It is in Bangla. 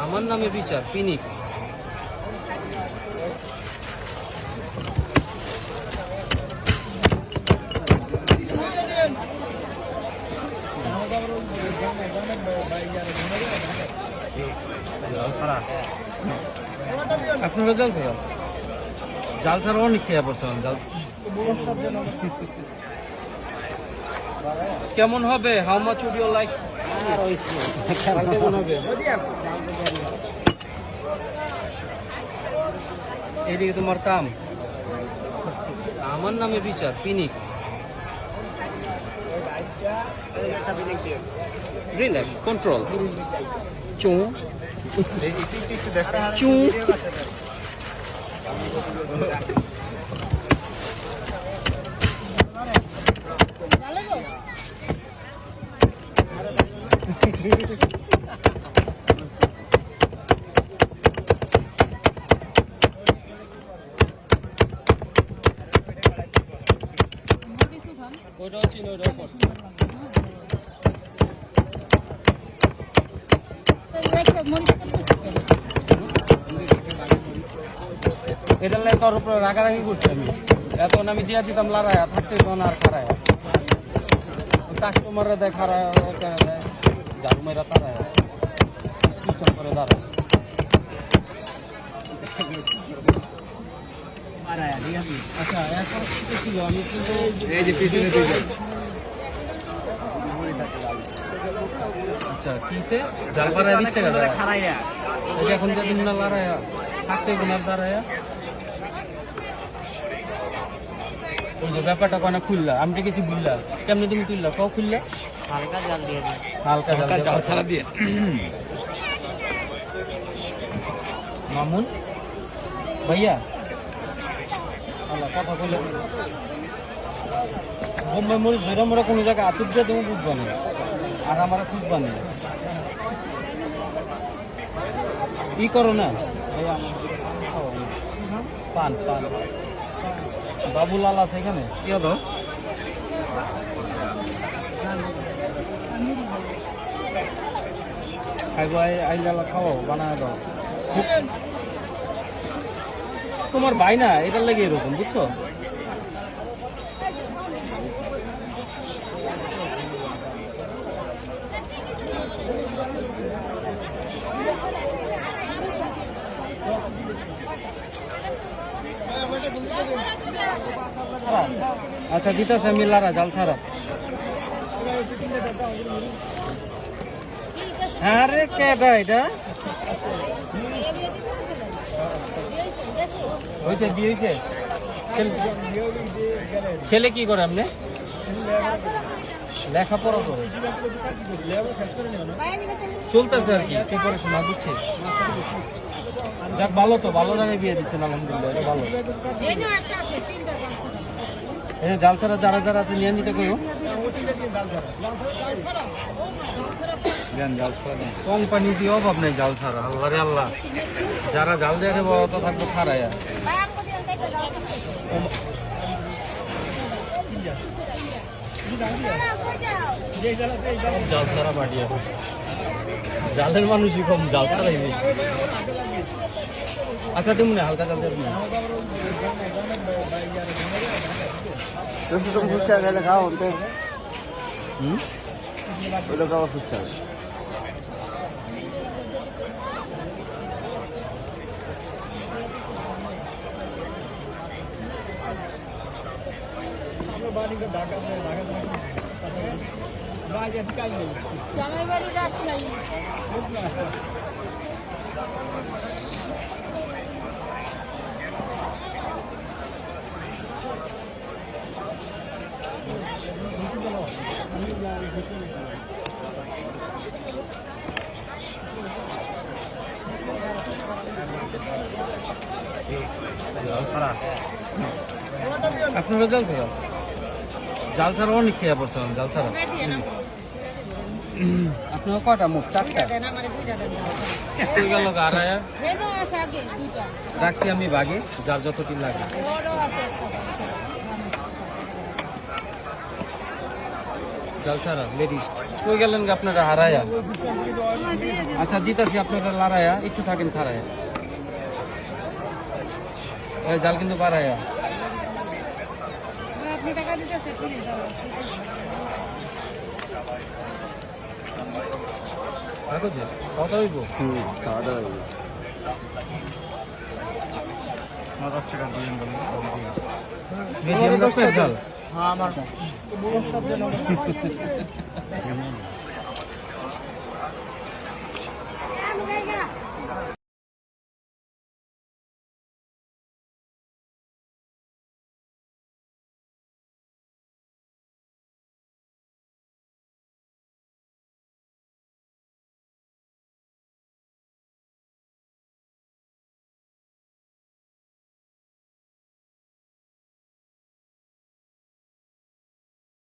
আমার নামে বিচার ফিনিক্স। আপনারা জাল ছাড়া জাল ছাড়া অনেক খেয়ে পড়ছেন জাল। কেমন হবে? How much would you like? কেমন হবে? এদিকে তোমার কাম, আমার নামে বিচার ফিনিক্স। Relax, control. চু চু ওইটাও চিনি, ওইটাও করছি। এটার লাই তোর উপরে রাগারাগি করছি আমি। এখন আমি দিয়া দিতাম লড়াইয়া, থাকতে তখন আর খারায় কাস্টমাররা দেয় খারায় দেয়, ঝাড়ু মেরা তারায় সিস্টেম করে দাঁড়ায়। আচ্ছা এখন ছিল আমি কিন্তু এই যে পিছনে আচ্ছা কিসে জাল পাড়ায় 20 টাকা খারাইয়া এখন যেদিন না লড়াইয়া থাকতে না দাঁড়াইয়া ওই যে ব্যাপারটা কোনো খুললা আমি তো কিছু বুঝলা কেমনি তুমি খুললা কও খুললা হালকা জাল দিয়ে হালকা জাল ছাড়া দিয়ে মামুন ভাইয়া আল্লাহ কথা বলে বোম্বাই মরিচ ধরে মোরা কোনো জায়গায় আতুর দিয়ে তুমি বুঝবা না আর আমার খুঁজবা না ই করো না পান পান বাবুলাল আছে এখানে কি হতো আইলালা খাও বানায় দাও তোমার ভাই না এটার লাগে এরকম বুঝছো আচ্ছা দিতেছে মিল্লারা জাল ছাড়া হ্যাঁ রে কে এটা হয়েছে বিয়ে হয়েছে ছেলে কি করে আপনি লেখাপড়া করে চলতেছে আর কি প্রিপারেশন না বুঝছি যাক ভালো তো ভালো জায়গায় বিয়ে দিচ্ছেন আলহামদুলিল্লাহ এটা ভালো এই জাল ছাড়া যারা যারা আছে নিয়ে নিতে কইও কোম্পানি দিয়ে অভাব নেই জাল ছাড়া আল্লাহ রে আল্লাহ যারা জাল দিয়ে দেবো অত থাকবো খারাইয়া জাল ছাড়া পাঠিয়ে জালের মানুষই কম জাল ছাড়াই বেশি আচ্ছা তুমি না হালকা জাল দেবেন ফুচকা গেলে খাও ওইটা খাওয়া ফুচকা জামাইবাড়ি রাজশাহী আপনারা জাল ছাড়া জাল ছাড়া অনেক খেয়ে পড়ছেন জাল ছাড়া আপনার কয়টা মুখ চারটা গেল গাড়ায় রাখছি আমি বাগে যার যতটি লাগে জাল ছাড়া লেডিস কই গেলেন গা আপনারা হারায়া? আচ্ছা দিতাছি আপনারা লড়াইয়া একটু থাকেন খারায়া। এই জাল কিন্তু বাড়ায়া। আপনি টাকা দিতেছে কাগজে কত হইব? খাওয়া দাওয়া হইব। 10 টাকা দিলেন মিডিয়াম রাখবেন জাল? হ্যাঁ আমার